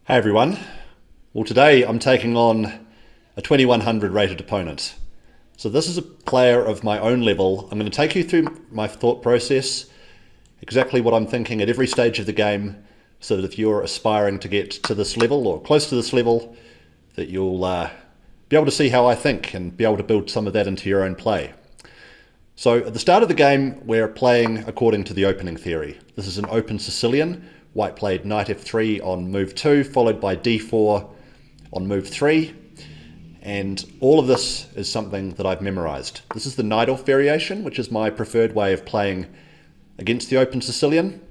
Hey everyone. Well, today I'm taking on a 2100 rated opponent. So this is a player of my own level. I'm going to take you through my thought process, exactly what I'm thinking at every stage of the game, so that if you're aspiring to get to this level or close to this level, that you'll be able to see how I think and be able to build some of that into your own play. So at the start of the game, we're playing according to the opening theory. This is an open Sicilian. White played knight f3 on move 2, followed by d4 on move 3. And all of this is something that I've memorized. This is the knight off variation, which is my preferred way of playing against the open Sicilian.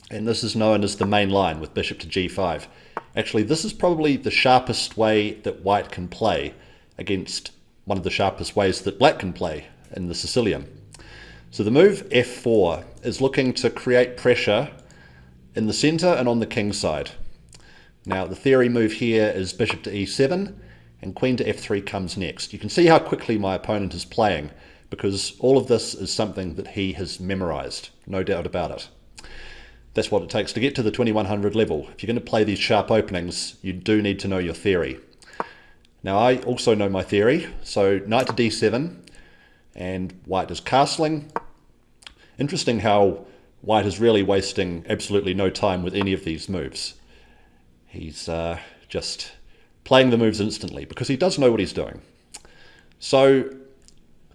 And this is known as the main line with bishop to g5. Actually, this is probably the sharpest way that white can play against one of the sharpest ways that black can play in the Sicilian. So the move f4 is looking to create pressure in the center and on the king side. Now the theory move here is bishop to e7 and queen to f3 comes next. You can see how quickly my opponent is playing because all of this is something that he has memorized, no doubt about it. That's what it takes to get to the 2100 level. If you're going to play these sharp openings, you do need to know your theory. Now I also know my theory, so knight to d7 and white is castling. Interesting how white is really wasting absolutely no time with any of these moves. He's just playing the moves instantly because he does know what he's doing. So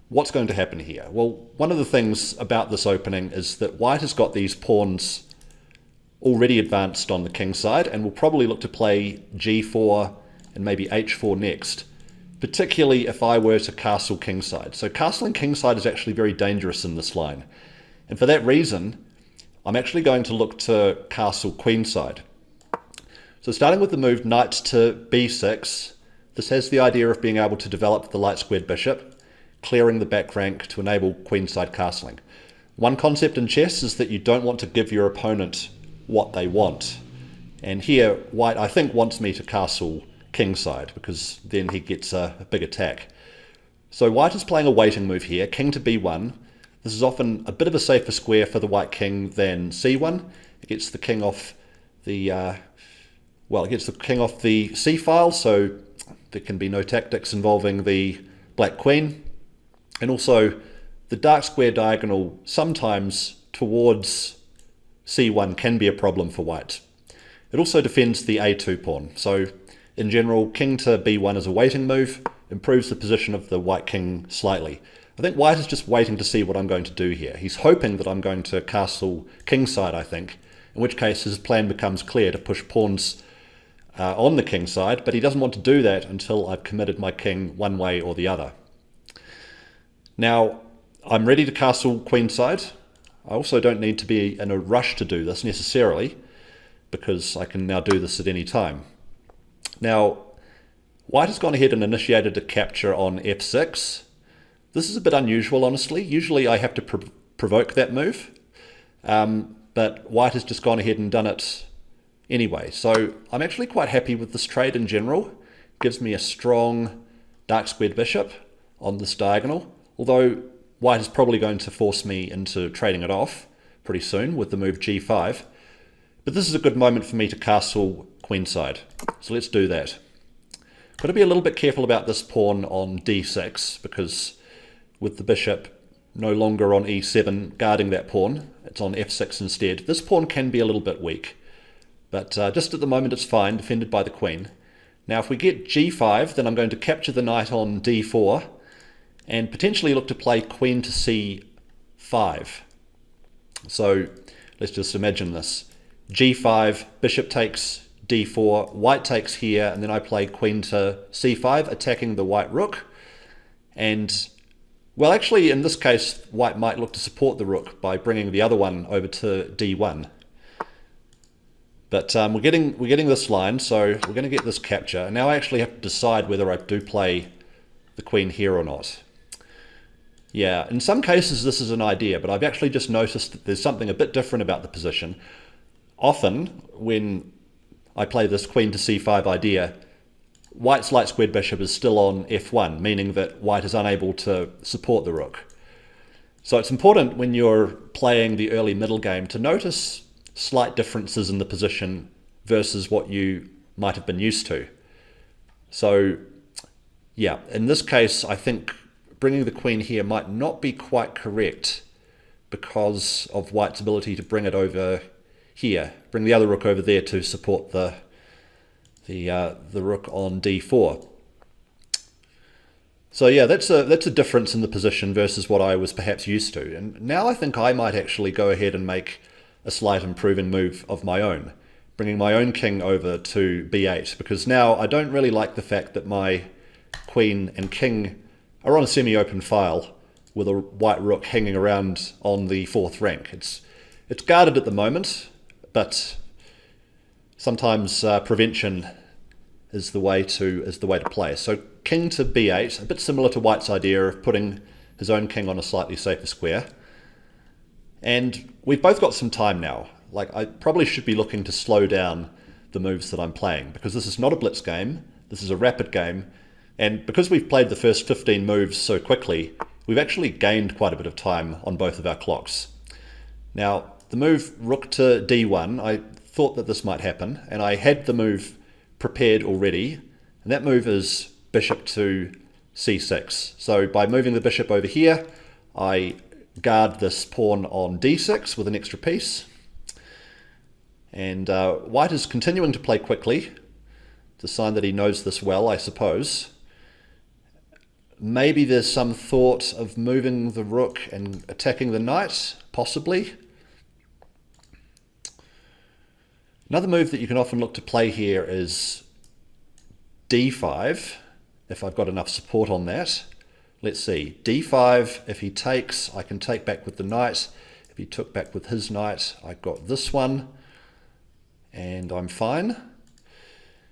what's going to happen here? Well, one of the things about this opening is that white has got these pawns already advanced on the king side and will probably look to play g4 and maybe h4 next, particularly if I were to castle kingside. So castling kingside is actually very dangerous in this line. And for that reason, I'm actually going to look to castle queenside. So starting with the move knight to b6, this has the idea of being able to develop the light squared bishop, clearing the back rank to enable queenside castling. One concept in chess is that you don't want to give your opponent what they want. And here, white, I think, wants me to castle kingside because then he gets a big attack. So white is playing a waiting move here, king to b1. This is often a bit of a safer square for the white king than c1. It gets the king off the c file, so there can be no tactics involving the black queen. And also, the dark square diagonal sometimes towards c1 can be a problem for white. It also defends the a2 pawn. So in general, king to b1 is a waiting move, improves the position of the white king slightly. I think white is just waiting to see what I'm going to do here. He's hoping that I'm going to castle kingside, I think, in which case his plan becomes clear to push pawns on the king side, but he doesn't want to do that until I've committed my king one way or the other. Now, I'm ready to castle queenside. I also don't need to be in a rush to do this necessarily, because I can now do this at any time. Now, white has gone ahead and initiated a capture on f6. This is a bit unusual, honestly. Usually I have to provoke that move, but white has just gone ahead and done it anyway. So I'm actually quite happy with this trade in general. It gives me a strong dark squared bishop on this diagonal, although white is probably going to force me into trading it off pretty soon with the move g5. But this is a good moment for me to castle queenside. So let's do that. Got to be a little bit careful about this pawn on d6 because with the bishop no longer on e7 guarding that pawn, it's on f6 instead. This pawn can be a little bit weak, but just at the moment it's fine, defended by the queen. Now if we get g5, then I'm going to capture the knight on d4 and potentially look to play queen to c5. So let's just imagine this. g5, bishop takes d4, white takes here, and then I play queen to c5, attacking the white rook. And well, actually, in this case, white might look to support the rook by bringing the other one over to d1. But we're getting this line, so we're going to get this capture. And now I actually have to decide whether I do play the queen here or not. Yeah, in some cases this is an idea, but I've actually just noticed that there's something a bit different about the position. Often, when I play this queen to c5 idea, white's light squared bishop is still on f1, meaning that white is unable to support the rook. So it's important when you're playing the early middle game to notice slight differences in the position versus what you might have been used to. So yeah, in this case, I think bringing the queen here might not be quite correct because of white's ability to bring it over here, bring the other rook over there to support the rook on d4. So yeah, that's a difference in the position versus what I was perhaps used to. And now I think I might actually go ahead and make a slight improving move of my own, bringing my own king over to b8, because now I don't really like the fact that my queen and king are on a semi-open file with a white rook hanging around on the 4th rank. It's guarded at the moment, but sometimes prevention is the way to play. So king to b8, a bit similar to white's idea of putting his own king on a slightly safer square. And we've both got some time now. Like, I probably should be looking to slow down the moves that I'm playing, because this is not a blitz game, this is a rapid game, and because we've played the first 15 moves so quickly, we've actually gained quite a bit of time on both of our clocks. Now, the move rook to d1, I thought that this might happen, and I had the move prepared already, and that move is bishop to c6. So by moving the bishop over here, I guard this pawn on d6 with an extra piece. And white is continuing to play quickly. It's a sign that he knows this well, I suppose. Maybe there's some thought of moving the rook and attacking the knight, possibly. Another move that you can often look to play here is d5, if I've got enough support on that. Let's see, d5, if he takes, I can take back with the knight. If he took back with his knight, I got this one, and I'm fine.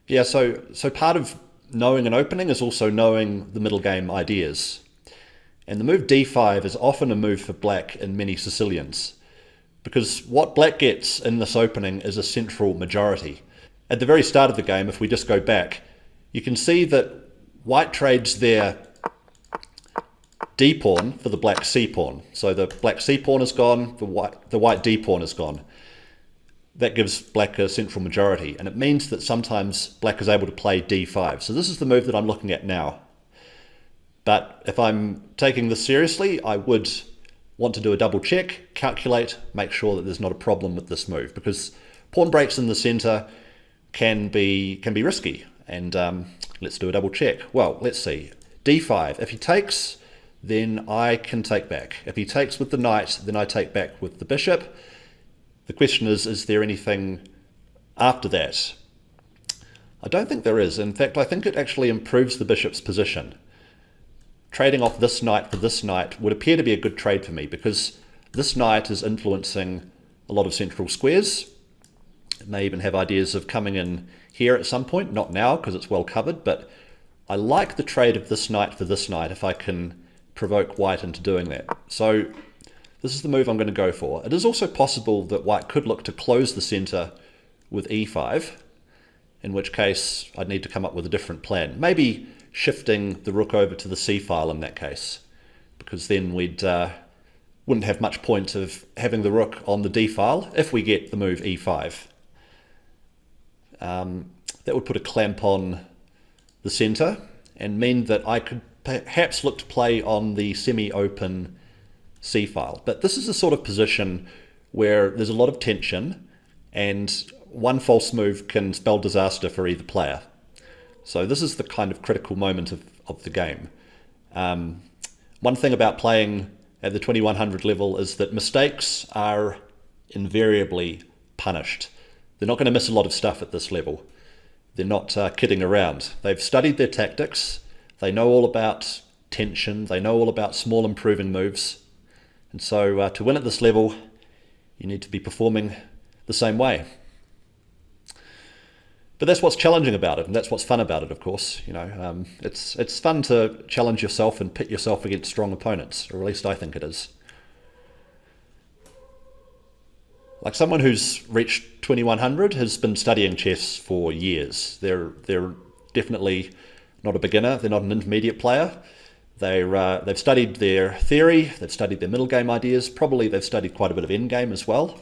Yeah, so part of knowing an opening is also knowing the middle game ideas. And the move d5 is often a move for black in many Sicilians, because what black gets in this opening is a central majority. At the very start of the game, if we just go back, you can see that white trades their d-pawn for the black c-pawn. So the black c-pawn is gone, the white d-pawn is gone. That gives black a central majority, and it means that sometimes black is able to play d5. So this is the move that I'm looking at now. But if I'm taking this seriously, I would want to do a double check, calculate, make sure that there's not a problem with this move, because pawn breaks in the center can be risky. And let's do a double check. Well, let's see. d5. If he takes, then I can take back. If he takes with the knight, then I take back with the bishop. The question is there anything after that? I don't think there is. In fact, I think it actually improves the bishop's position. Trading off this knight for this knight would appear to be a good trade for me, because this knight is influencing a lot of central squares. It may even have ideas of coming in here at some point, not now because it's well covered, but I like the trade of this knight for this knight if I can provoke white into doing that. So this is the move I'm going to go for. It is also possible that white could look to close the center with e5, in which case I'd need to come up with a different plan. Maybe shifting the rook over to the c file in that case, because then wouldn't have much point of having the rook on the d file if we get the move e5. That would put a clamp on the center and mean that I could perhaps look to play on the semi-open c file. But this is a sort of position where there's a lot of tension, and one false move can spell disaster for either player. So this is the kind of critical moment of the game. One thing about playing at the 2100 level is that mistakes are invariably punished. They're not going to miss a lot of stuff at this level. They're not kidding around. They've studied their tactics. They know all about tension. They know all about small improving moves. And so to win at this level, you need to be performing the same way. But that's what's challenging about it, and that's what's fun about it, of course. You know, it's fun to challenge yourself and pit yourself against strong opponents, or at least I think it is. Like, someone who's reached 2100 has been studying chess for years. They're definitely not a beginner. They're not an intermediate player. They've studied their theory. They've studied their middle game ideas. Probably they've studied quite a bit of endgame as well.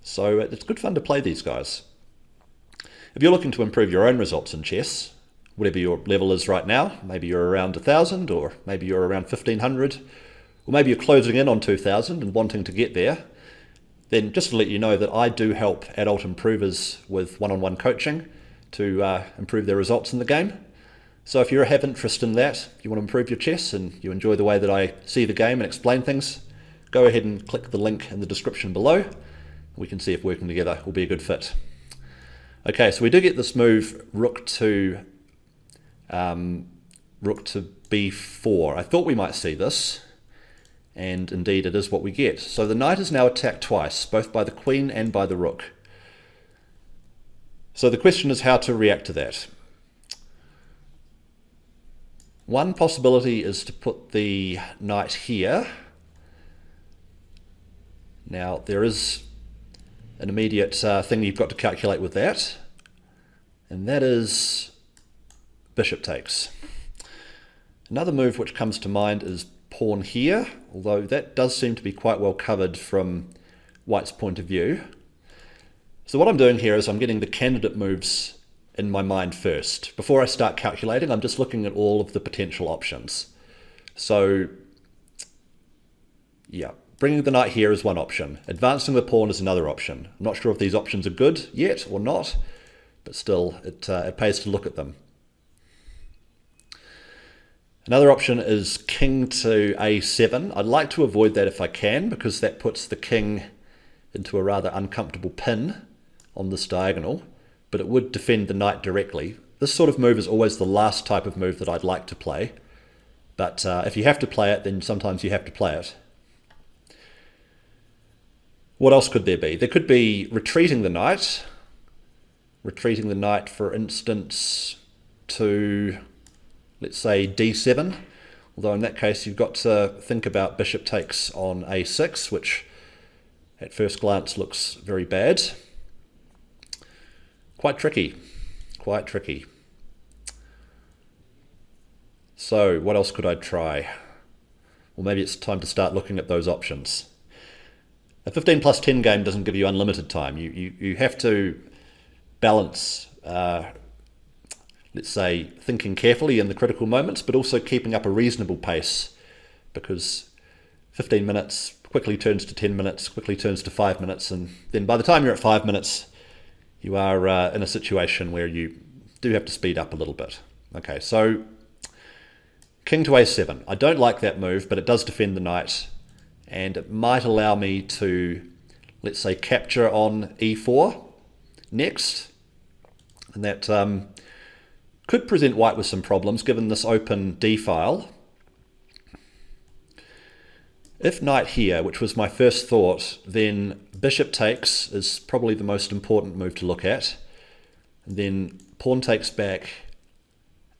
So it's good fun to play these guys. If you're looking to improve your own results in chess, whatever your level is right now, maybe you're around 1,000, or maybe you're around 1,500, or maybe you're closing in on 2,000 and wanting to get there, then just to let you know that I do help adult improvers with one-on-one coaching to improve their results in the game. So if you have interest in that, you want to improve your chess and you enjoy the way that I see the game and explain things, go ahead and click the link in the description below. We can see if working together will be a good fit. Okay, so we do get this move rook to b4. I thought we might see this, and indeed it is what we get. So the knight is now attacked twice, both by the queen and by the rook. So the question is how to react to that. One possibility is to put the knight here. Now there is an immediate thing you've got to calculate with that, and that is bishop takes. Another move which comes to mind is pawn here, although that does seem to be quite well covered from white's point of view. So what I'm doing here is I'm getting the candidate moves in my mind first. Before I start calculating, I'm just looking at all of the potential options. So yeah, bringing the knight here is one option. Advancing the pawn is another option. I'm not sure if these options are good yet or not, but still it pays to look at them. Another option is king to a7. I'd like to avoid that if I can, because that puts the king into a rather uncomfortable pin on this diagonal, but it would defend the knight directly. This sort of move is always the last type of move that I'd like to play, but if you have to play it, then sometimes you have to play it. What else could there be? There could be retreating the knight. Retreating the knight, for instance, to, let's say, d7, although in that case you've got to think about bishop takes on a6, which at first glance looks very bad. Quite tricky, quite tricky. So what else could I try? Well, maybe it's time to start looking at those options. A 15 plus 10 game doesn't give you unlimited time. You have to balance, let's say, thinking carefully in the critical moments, but also keeping up a reasonable pace, because 15 minutes quickly turns to 10 minutes, quickly turns to 5 minutes, and then by the time you're at 5 minutes, you are in a situation where you do have to speed up a little bit. Okay, so king to a7. I don't like that move, but it does defend the knight, and it might allow me to, let's say, capture on e4 next, and that could present white with some problems given this open d file. If knight here, which was my first thought, then bishop takes is probably the most important move to look at. And then pawn takes back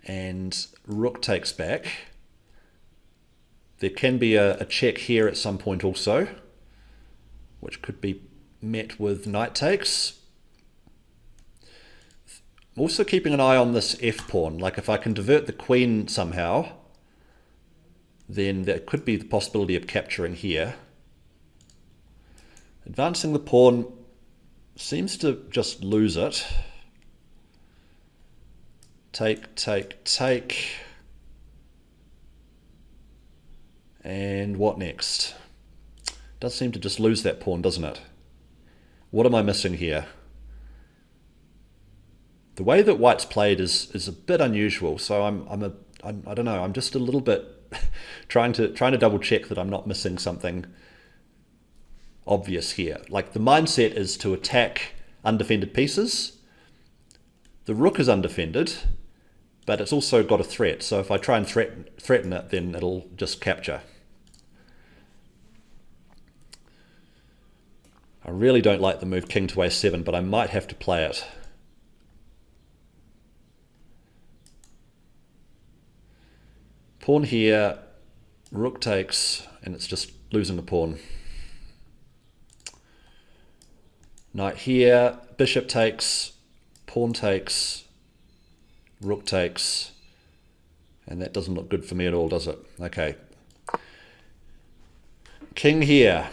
and rook takes back. There can be a check here at some point also, which could be met with knight takes. I'm also keeping an eye on this f pawn. Like if I can divert the queen somehow, then there could be the possibility of capturing here. Advancing the pawn seems to just lose it. Take, take, take. And what next? Does seem to just lose that pawn, doesn't it? What am I missing here? The way that white's played is a bit unusual, so I don't know, I'm just a little bit trying to double check that I'm not missing something obvious here. Like the mindset is to attack undefended pieces. The rook is undefended, but it's also got a threat. So if I try and threaten it, then it'll just capture. I really don't like the move king to a7, but I might have to play it. Pawn here, rook takes, and it's just losing a pawn. Knight here, bishop takes, pawn takes, rook takes, and that doesn't look good for me at all, does it? Okay. King here.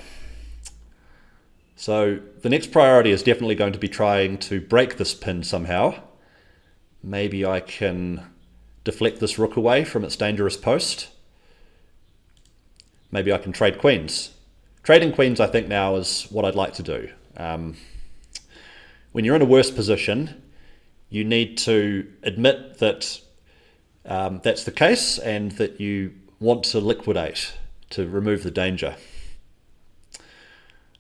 So the next priority is definitely going to be trying to break this pin somehow. Maybe I can deflect this rook away from its dangerous post. Maybe I can trade queens. Trading queens, I think, now is what I'd like to do. When you're in a worse position, you need to admit that that's the case and that you want to liquidate to remove the danger.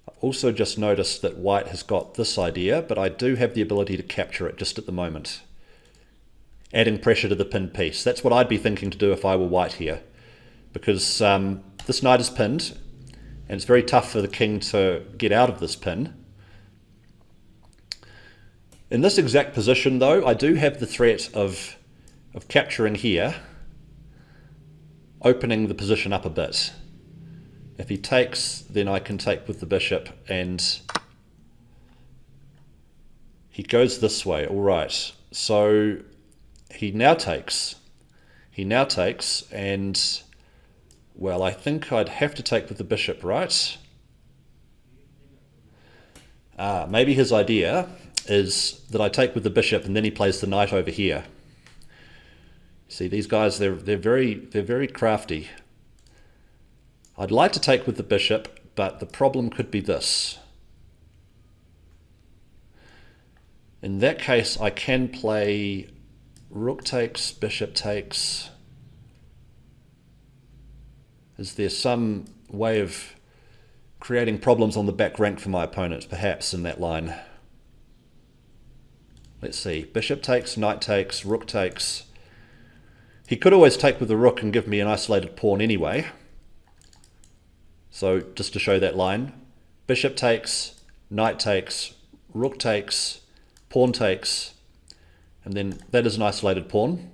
I've also just noticed that white has got this idea, but I do have the ability to capture it just at the moment. Adding pressure to the pinned piece. That's what I'd be thinking to do if I were white here, because this knight is pinned, and it's very tough for the king to get out of this pin. In this exact position, though, I do have the threat of capturing here, opening the position up a bit. If he takes, then I can take with the bishop, and he goes this way. All right, so he now takes, and well, I think I'd have to take with the bishop, right? Maybe his idea is that I take with the bishop and then he plays the knight over here. See, these guys, they're very crafty. I'd like to take with the bishop, but the problem could be this. In that case, I can play rook takes, bishop takes. Is there some way of creating problems on the back rank for my opponent, perhaps, in that line? Let's see. Bishop takes, knight takes, rook takes. He could always take with the rook and give me an isolated pawn anyway. So just to show that line, bishop takes, knight takes, rook takes, pawn takes, and then that is an isolated pawn.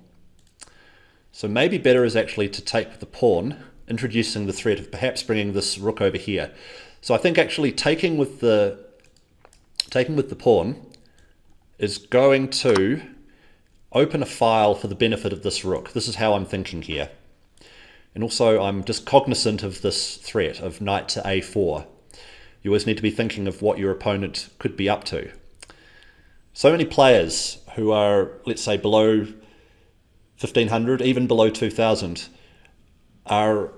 So maybe better is actually to take with the pawn, introducing the threat of perhaps bringing this rook over here. So I think actually taking with the pawn is going to open a file for the benefit of this rook. This is how I'm thinking here. And also I'm just cognizant of this threat of knight to a4. You always need to be thinking of what your opponent could be up to. So many players who are, let's say, below 1500, even below 2000, are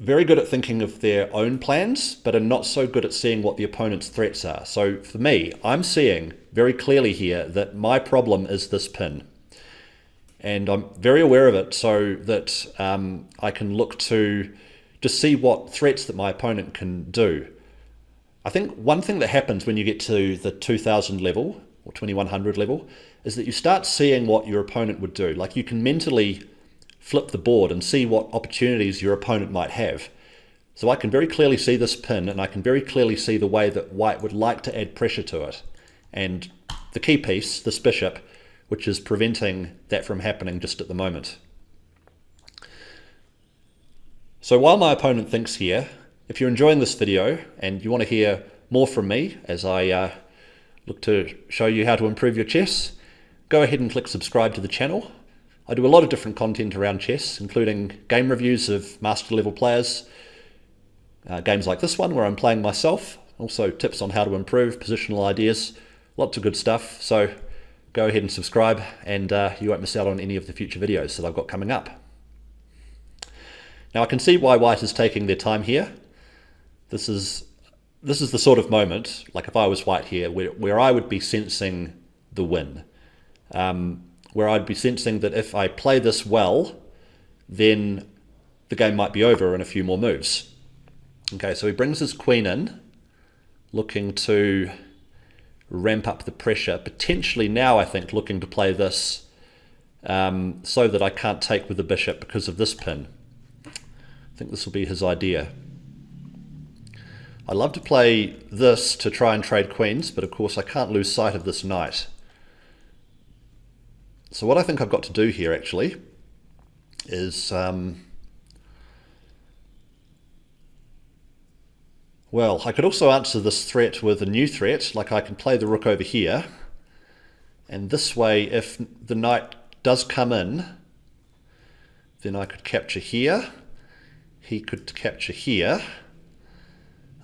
very good at thinking of their own plans, but are not so good at seeing what the opponent's threats are. So for me, I'm seeing very clearly here that my problem is this pin. And I'm very aware of it so that I can look to just see what threats that my opponent can do. I think one thing that happens when you get to the 2000 level or 2100 level is that you start seeing what your opponent would do. Like you can mentally flip the board and see what opportunities your opponent might have. So I can very clearly see this pin, and I can very clearly see the way that white would like to add pressure to it. And the key piece, this bishop, which is preventing that from happening just at the moment. So while my opponent thinks here, if you're enjoying this video and you want to hear more from me as I look to show you how to improve your chess, go ahead and click subscribe to the channel. I do a lot of different content around chess, including game reviews of master level players, games like this one where I'm playing myself, also tips on how to improve, positional ideas, lots of good stuff. So go ahead and subscribe, and you won't miss out on any of the future videos that I've got coming up. Now I can see why white is taking their time here. This is the sort of moment, like if I was white here, where I would be sensing the win. Where I'd be sensing that if I play this well, then the game might be over in a few more moves. Okay, so he brings his queen in, looking to ramp up the pressure, potentially now I think looking to play this so that I can't take with the bishop because of this pin. I think this will be his idea. I love to play this to try and trade queens, but of course I can't lose sight of this knight. So what I think I've got to do here actually is, well, I could also answer this threat with a new threat, like I can play the rook over here, and this way if the knight does come in, then I could capture here, he could capture here,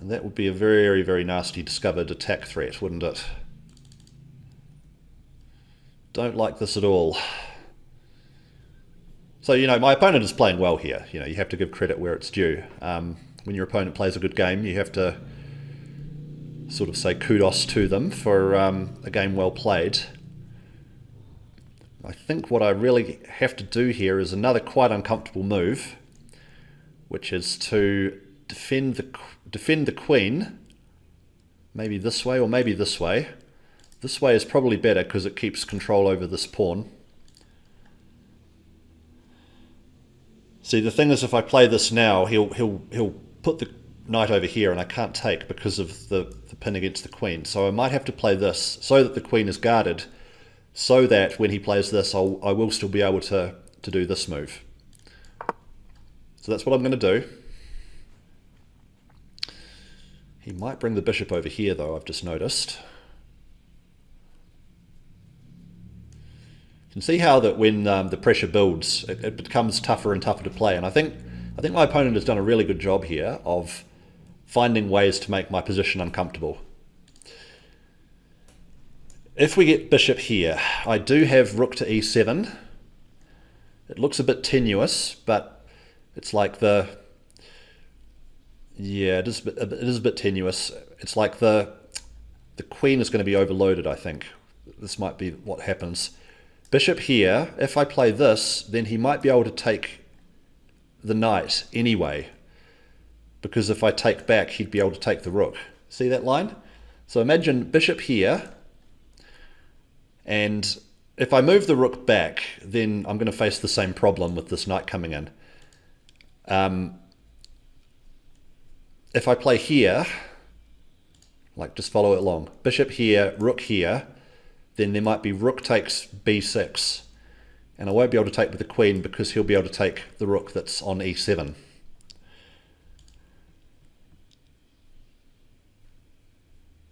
And that would be a very, very nasty discovered attack threat, wouldn't it? Don't like this at all. So, my opponent is playing well here. You have to give credit where it's due. When your opponent plays a good game, you have to sort of say kudos to them for a game well played. I think what I really have to do here is another quite uncomfortable move, which is to defend the queen, maybe this way or maybe this way. This way is probably better because it keeps control over this pawn. See, the thing is, if I play this now, he'll put the knight over here and I can't take because of the pin against the queen. So I might have to play this so that the queen is guarded, so that when he plays this, I will still be able to do this move. So that's what I'm going to do. He might bring the bishop over here, though, I've just noticed. You can see how that when the pressure builds, it becomes tougher and tougher to play. And I think my opponent has done a really good job here of finding ways to make my position uncomfortable. If we get bishop here, I do have rook to e7. It looks a bit tenuous, but it's like yeah, it is a bit tenuous. It's like the queen is going to be overloaded, I think. This might be what happens. Bishop here, if I play this, then he might be able to take the knight anyway, because if I take back, he'd be able to take the rook. See that line? So imagine bishop here, and if I move the rook back, then I'm going to face the same problem with this knight coming in. If I play here, like just follow it along, bishop here, rook here, then there might be rook takes b6, and I won't be able to take with the queen because he'll be able to take the rook that's on e7.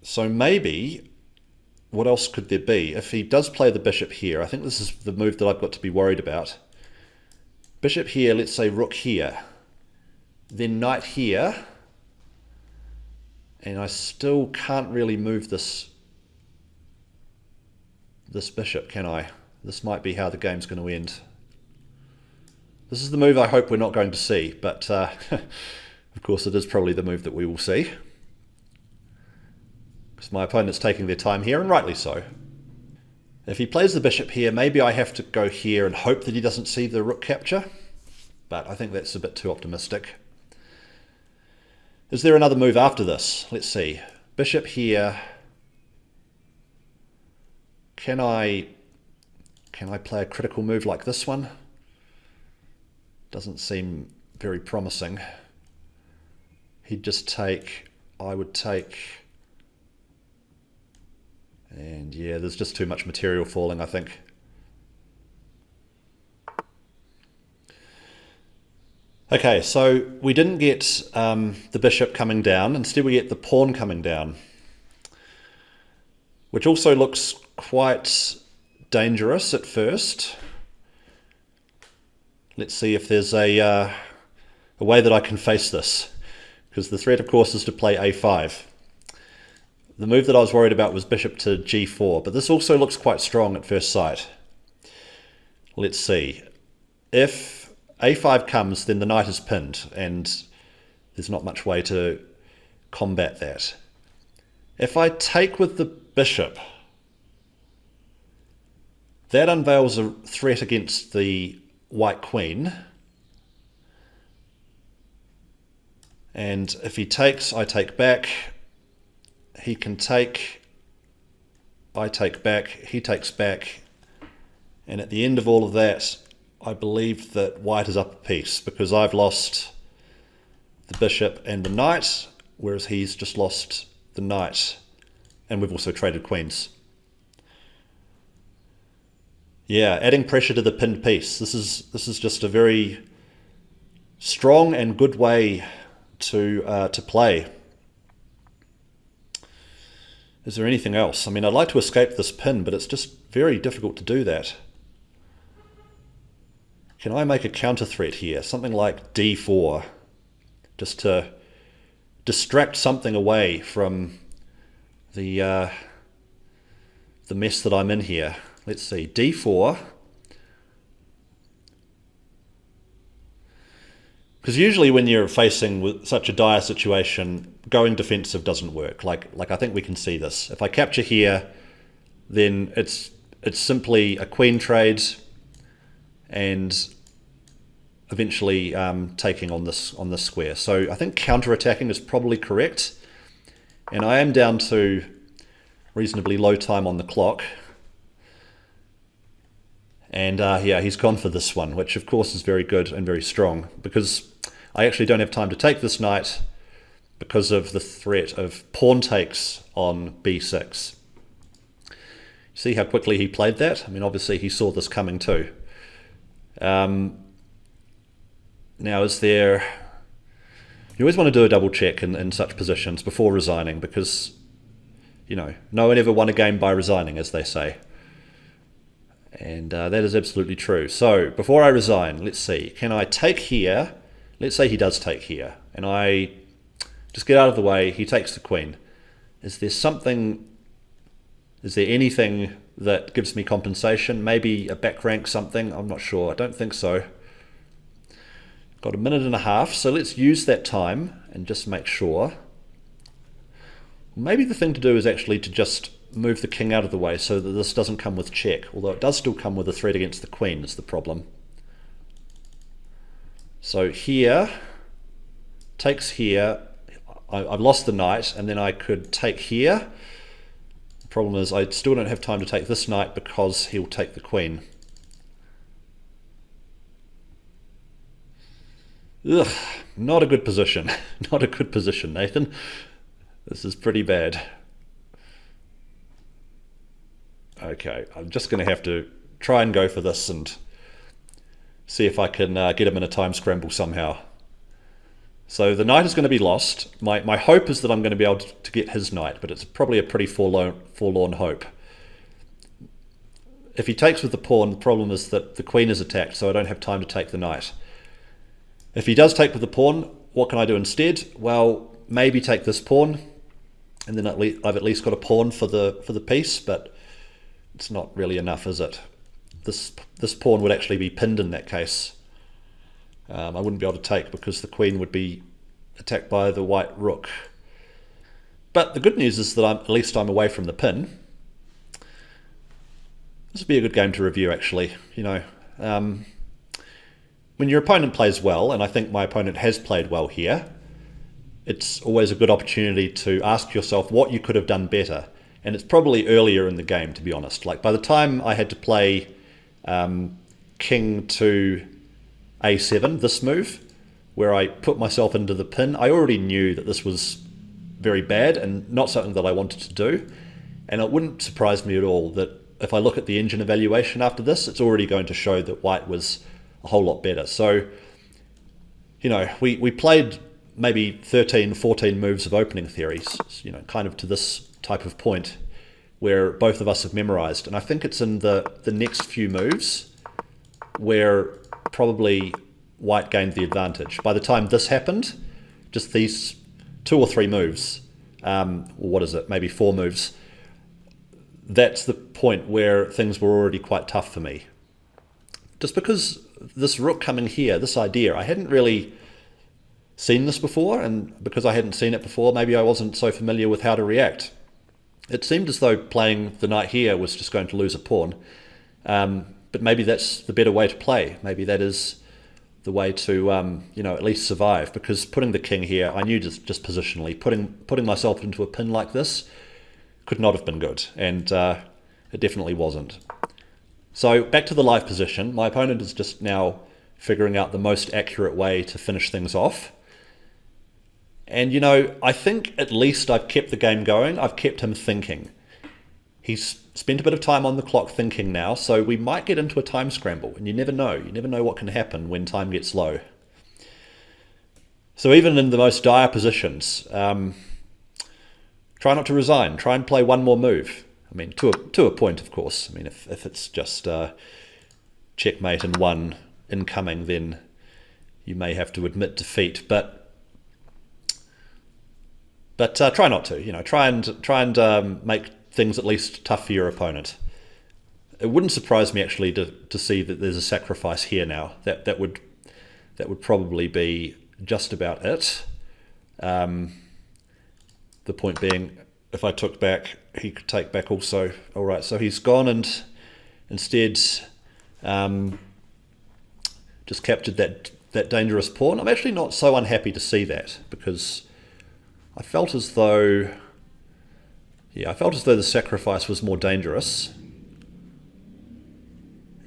So maybe, what else could there be? If he does play the bishop here, I think this is the move that I've got to be worried about. Bishop here, let's say rook here, then knight here, and I still can't really move this bishop, can I? This might be how the game's going to end. This is the move I hope we're not going to see, but of course it is probably the move that we will see. Because my opponent's taking their time here, and rightly so. If he plays the bishop here, maybe I have to go here and hope that he doesn't see the rook capture, but I think that's a bit too optimistic. Is there another move after this? Let's see. Bishop here. Can I play a critical move like this one? Doesn't seem very promising. He'd just take, I would take, and yeah, there's just too much material falling, I think. Okay, so we didn't get the bishop coming down. Instead we get the pawn coming down, which also looks quite dangerous at first. Let's see if there's a way that I can face this, because the threat, of course, is to play a5. The move that I was worried about was bishop to g4, but this also looks quite strong at first sight. Let's see. If a5 comes, then the knight is pinned, and there's not much way to combat that. If I take with the bishop, that unveils a threat against the white queen. And if he takes, I take back. He can take, I take back, he takes back. And at the end of all of that, I believe that white is up a piece, because I've lost the bishop and the knight, whereas he's just lost the knight. And we've also traded queens. Yeah, adding pressure to the pinned piece. This is just a very strong and good way to play. Is there anything else? I mean, I'd like to escape this pin, but it's just very difficult to do that. Can I make a counter threat here? Something like d4, just to distract something away from the mess that I'm in here. Let's see, d4. Because usually when you're facing with such a dire situation, going defensive doesn't work. Like I think we can see this. If I capture here, then it's simply a queen trades and eventually taking on this square. So I think counterattacking is probably correct. And I am down to reasonably low time on the clock. And yeah, he's gone for this one, which of course is very good and very strong, because I actually don't have time to take this knight because of the threat of pawn takes on b6. See how quickly he played that? I mean, obviously he saw this coming too. Now, is there... You always want to do a double check in such positions before resigning, because, you know, no one ever won a game by resigning, as they say. And that is absolutely true. So, before I resign, let's see. Can I take here? Let's say he does take here. And I just get out of the way. He takes the queen. Is there something... Is there anything that gives me compensation? Maybe a back rank something? I'm not sure. I don't think so. Got a minute and a half, so let's use that time and just make sure. Maybe the thing to do is actually to just move the king out of the way so that this doesn't come with check, although it does still come with a threat against the queen is the problem. So here, takes here, I've lost the knight, and then I could take here. The problem is I still don't have time to take this knight because he'll take the queen. Ugh, not a good position. Not a good position, Nathan. This is pretty bad. Okay, I'm just going to have to try and go for this and see if I can get him in a time scramble somehow. So the knight is going to be lost. My hope is that I'm going to be able to get his knight, but it's probably a pretty forlorn hope. If he takes with the pawn, the problem is that the queen is attacked, so I don't have time to take the knight. If he does take with the pawn, what can I do instead? Well, maybe take this pawn, and then I've at least got a pawn for the piece, but it's not really enough, is it? This pawn would actually be pinned in that case. I wouldn't be able to take because the queen would be attacked by the white rook. But the good news is that at least I'm away from the pin. This would be a good game to review, actually. You know, when your opponent plays well, and I think my opponent has played well here, it's always a good opportunity to ask yourself what you could have done better. And it's probably earlier in the game, to be honest. Like by the time I had to play king to a7, this move, where I put myself into the pin, I already knew that this was very bad and not something that I wanted to do. And it wouldn't surprise me at all that if I look at the engine evaluation after this, it's already going to show that white was a whole lot better. So, you know, we played maybe 13, 14 moves of opening theories, you know, kind of to this type of point where both of us have memorized. And I think it's in the next few moves where probably white gained the advantage. By the time this happened, just these 2 or 3 moves, or what is it, maybe 4 moves, that's the point where things were already quite tough for me. Just because this rook coming here, this idea, I hadn't really seen this before, and because I hadn't seen it before, maybe I wasn't so familiar with how to react. It seemed as though playing the knight here was just going to lose a pawn, but maybe that's the better way to play. Maybe that is the way to, you know, at least survive, because putting the king here, I knew just positionally, putting myself into a pin like this could not have been good, and it definitely wasn't. So back to the live position, my opponent is just now figuring out the most accurate way to finish things off. And, you know, I think at least I've kept the game going. I've kept him thinking. He's spent a bit of time on the clock thinking now, so we might get into a time scramble, and you never know. You never know what can happen when time gets low. So even in the most dire positions, try not to resign. Try and play one more move. I mean, to a point, of course. I mean, if it's just checkmate and 1 incoming, then you may have to admit defeat. But But try not to. Try and make things at least tough for your opponent. It wouldn't surprise me actually to see that there's a sacrifice here now. That would probably be just about it. The point being, if I took back, he could take back also. All right, so he's gone and instead just captured that dangerous pawn. I'm actually not so unhappy to see that, because I felt as though the sacrifice was more dangerous.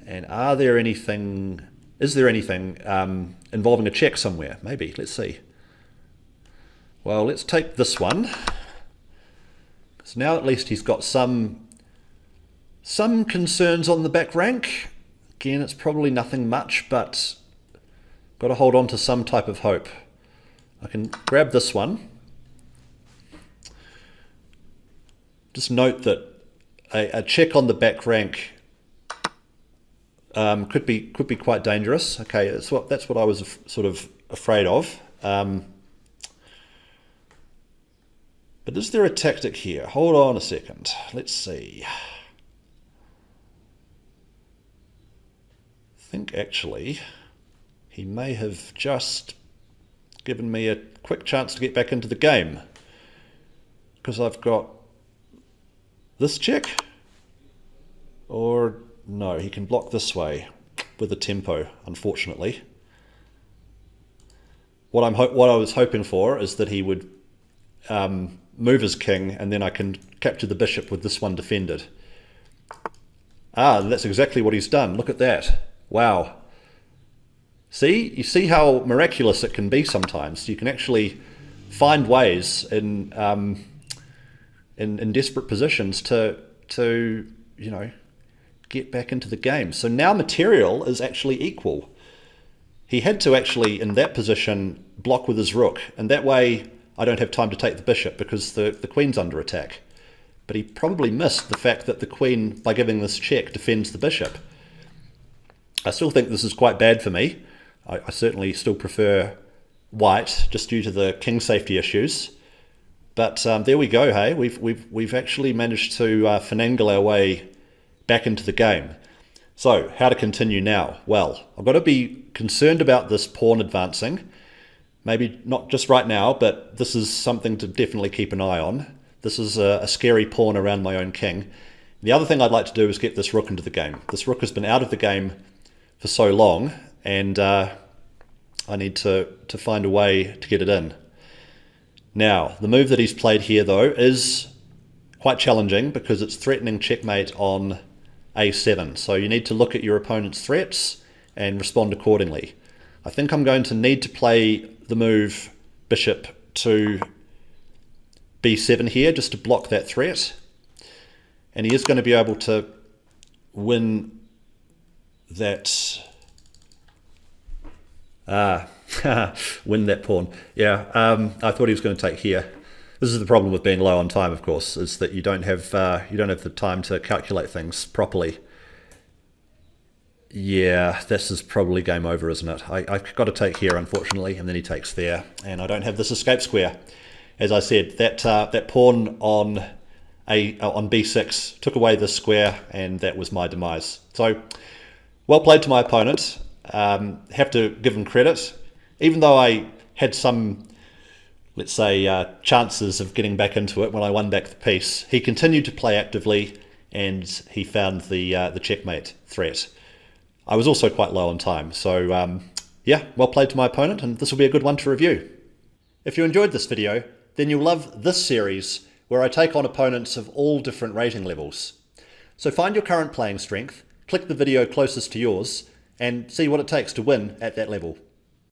And is there anything involving a check somewhere? Maybe. Let's see. Well, let's take this one. So now at least he's got some concerns on the back rank. Again, it's probably nothing much, but got to hold on to some type of hope. I can grab this one. Just note that a check on the back rank could be quite dangerous. Okay, that's what I was sort of afraid of. But is there a tactic here? Hold on a second. Let's see. I think actually he may have just given me a quick chance to get back into the game, because I've got this check. Or no, he can block this way with the tempo, unfortunately. What I was hoping for is that he would move his king, and then I can capture the bishop with this one defended. That's exactly what he's done. Look at that. Wow. You see how miraculous it can be sometimes. You can actually find ways in desperate positions to get back into the game. So now material is actually equal. He had to actually, in that position, block with his rook, and that way I don't have time to take the bishop because the queen's under attack. But he probably missed the fact that the queen, by giving this check, defends the bishop. I still think this is quite bad for me. I certainly still prefer white, just due to the king safety issues. But there we go, hey? We've actually managed to finagle our way back into the game. So, how to continue now? Well, I've got to be concerned about this pawn advancing. Maybe not just right now, but this is something to definitely keep an eye on. This is a scary pawn around my own king. The other thing I'd like to do is get this rook into the game. This rook has been out of the game for so long, and I need to find a way to get it in. Now, the move that he's played here, though, is quite challenging because it's threatening checkmate on a7. So you need to look at your opponent's threats and respond accordingly. I think I'm going to need to play the move bishop to b7 here just to block that threat. And he is going to be able to win that win that pawn. Yeah, I thought he was going to take here. This is the problem with being low on time, of course, is that you don't have the time to calculate things properly. Yeah, this is probably game over, isn't it? I've got to take here, unfortunately, and then he takes there, and I don't have this escape square. As I said, that pawn on b6 took away this square, and that was my demise. So, well played to my opponent. Have to give him credit. Even though I had some, let's say, chances of getting back into it when I won back the piece, he continued to play actively, and he found the checkmate threat. I was also quite low on time, so yeah, well played to my opponent, and this will be a good one to review. If you enjoyed this video, then you'll love this series where I take on opponents of all different rating levels. So find your current playing strength, click the video closest to yours, and see what it takes to win at that level.